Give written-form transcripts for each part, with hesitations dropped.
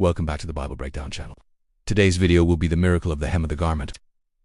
Welcome back to the Bible Breakdown channel. Today's video will be the miracle of the hem of the garment.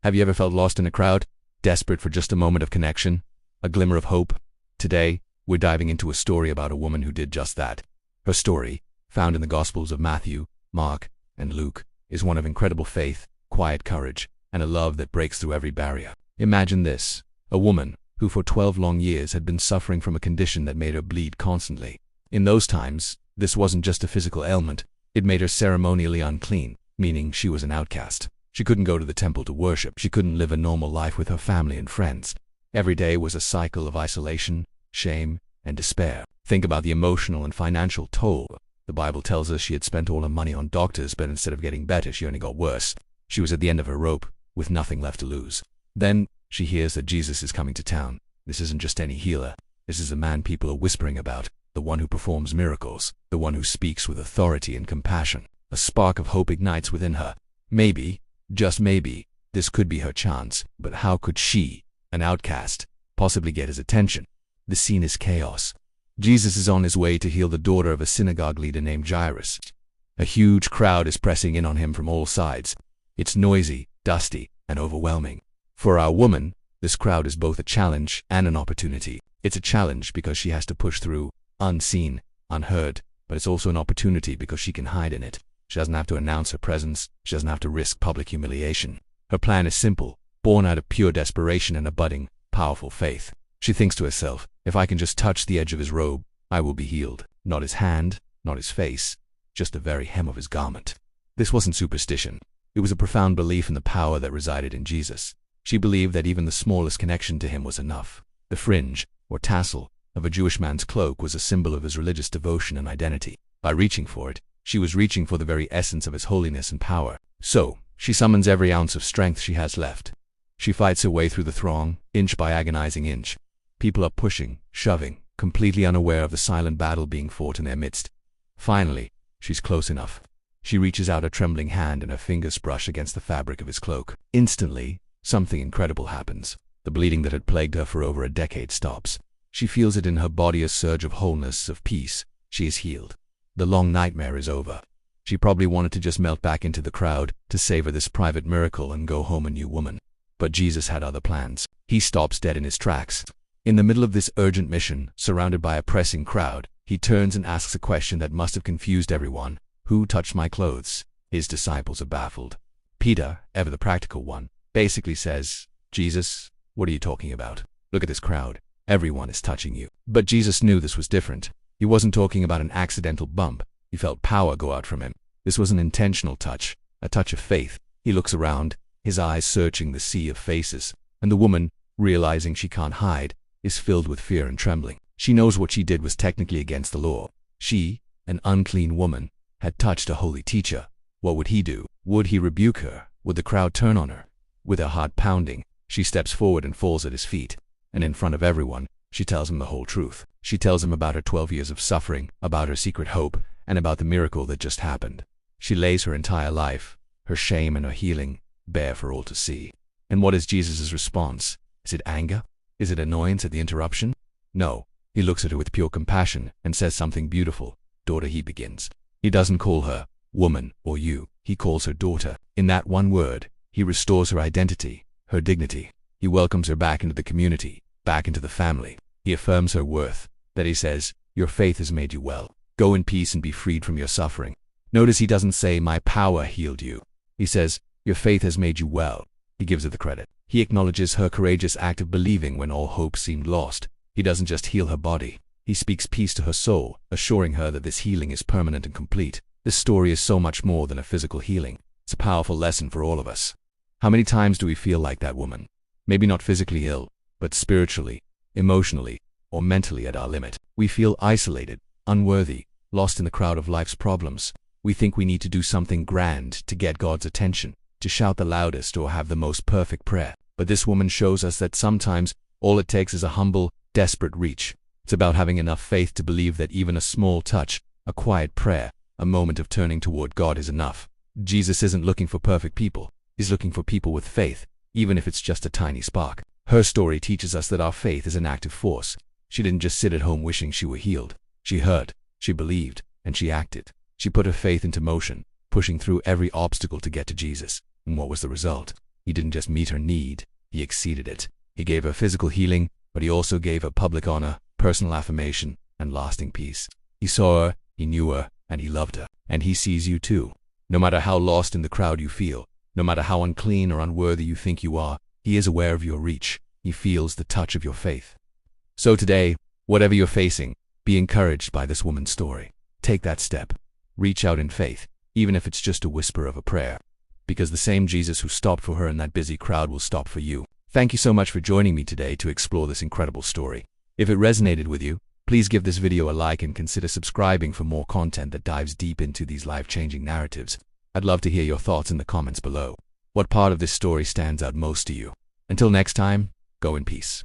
Have you ever felt lost in a crowd, desperate for just a moment of connection, a glimmer of hope? Today, we're diving into a story about a woman who did just that. Her story, found in the Gospels of Matthew, Mark, and Luke, is one of incredible faith, quiet courage, and a love that breaks through every barrier. Imagine this: a woman who for 12 long years had been suffering from a condition that made her bleed constantly. In those times, this wasn't just a physical ailment. It made her ceremonially unclean, meaning she was an outcast. She couldn't go to the temple to worship. She couldn't live a normal life with her family and friends. Every day was a cycle of isolation, shame, and despair. Think about the emotional and financial toll. The Bible tells us she had spent all her money on doctors, but instead of getting better, she only got worse. She was at the end of her rope, with nothing left to lose. Then, she hears that Jesus is coming to town. This isn't just any healer. This is the man people are whispering about. The one who performs miracles, the one who speaks with authority and compassion. A spark of hope ignites within her. Maybe, just maybe, this could be her chance. But how could she, an outcast, possibly get his attention? The scene is chaos. Jesus is on his way to heal the daughter of a synagogue leader named Jairus. A huge crowd is pressing in on him from all sides. It's noisy, dusty, and overwhelming. For our woman, this crowd is both a challenge and an opportunity. It's a challenge because she has to push through, unseen, unheard, but it's also an opportunity because she can hide in it. She doesn't have to announce her presence. She doesn't have to risk public humiliation. Her plan is simple, born out of pure desperation and a budding, powerful faith. She thinks to herself, if I can just touch the edge of his robe, I will be healed. Not his hand, not his face, just the very hem of his garment. This wasn't superstition. It was a profound belief in the power that resided in Jesus. She believed that even the smallest connection to him was enough. The fringe, or tassel, of a Jewish man's cloak was a symbol of his religious devotion and identity. By reaching for it, she was reaching for the very essence of his holiness and power. So, she summons every ounce of strength she has left. She fights her way through the throng, inch by agonizing inch. People are pushing, shoving, completely unaware of the silent battle being fought in their midst. Finally, she's close enough. She reaches out a trembling hand and her fingers brush against the fabric of his cloak. Instantly, something incredible happens. The bleeding that had plagued her for over a decade stops. She feels it in her body, a surge of wholeness, of peace. She is healed. The long nightmare is over. She probably wanted to just melt back into the crowd, to savor this private miracle and go home a new woman. But Jesus had other plans. He stops dead in his tracks. In the middle of this urgent mission, surrounded by a pressing crowd, he turns and asks a question that must have confused everyone. Who touched my clothes? His disciples are baffled. Peter, ever the practical one, basically says, Jesus, what are you talking about? Look at this crowd. Everyone is touching you. But Jesus knew this was different. He wasn't talking about an accidental bump. He felt power go out from him. This was an intentional touch, a touch of faith. He looks around, his eyes searching the sea of faces, and the woman, realizing she can't hide, is filled with fear and trembling. She knows what she did was technically against the law. She, an unclean woman, had touched a holy teacher. What would he do? Would he rebuke her? Would the crowd turn on her? With her heart pounding, she steps forward and falls at his feet. And in front of everyone, she tells him the whole truth. She tells him about her 12 years of suffering, about her secret hope, and about the miracle that just happened. She lays her entire life, her shame and her healing, bare for all to see. And what is Jesus' response? Is it anger? Is it annoyance at the interruption? No. He looks at her with pure compassion and says something beautiful. Daughter, he begins. He doesn't call her woman or you. He calls her daughter. In that one word, he restores her identity, her dignity. He welcomes her back into the community, back into the family. He affirms her worth. That he says, your faith has made you well. Go in peace and be freed from your suffering. Notice he doesn't say, my power healed you. He says, your faith has made you well. He gives her the credit. He acknowledges her courageous act of believing when all hope seemed lost. He doesn't just heal her body. He speaks peace to her soul, assuring her that this healing is permanent and complete. This story is so much more than a physical healing. It's a powerful lesson for all of us. How many times do we feel like that woman? Maybe not physically ill, but spiritually, emotionally, or mentally at our limit. We feel isolated, unworthy, lost in the crowd of life's problems. We think we need to do something grand to get God's attention, to shout the loudest or have the most perfect prayer. But this woman shows us that sometimes all it takes is a humble, desperate reach. It's about having enough faith to believe that even a small touch, a quiet prayer, a moment of turning toward God is enough. Jesus isn't looking for perfect people. He's looking for people with faith, even if it's just a tiny spark. Her story teaches us that our faith is an active force. She didn't just sit at home wishing she were healed. She heard, she believed, and she acted. She put her faith into motion, pushing through every obstacle to get to Jesus. And what was the result? He didn't just meet her need, he exceeded it. He gave her physical healing, but he also gave her public honor, personal affirmation, and lasting peace. He saw her, he knew her, and he loved her. And he sees you too. No matter how lost in the crowd you feel, no matter how unclean or unworthy you think you are, he is aware of your reach. He feels the touch of your faith. So today, whatever you're facing, be encouraged by this woman's story. Take that step. Reach out in faith, even if it's just a whisper of a prayer. Because the same Jesus who stopped for her in that busy crowd will stop for you. Thank you so much for joining me today to explore this incredible story. If it resonated with you, please give this video a like and consider subscribing for more content that dives deep into these life-changing narratives. I'd love to hear your thoughts in the comments below. What part of this story stands out most to you? Until next time, go in peace.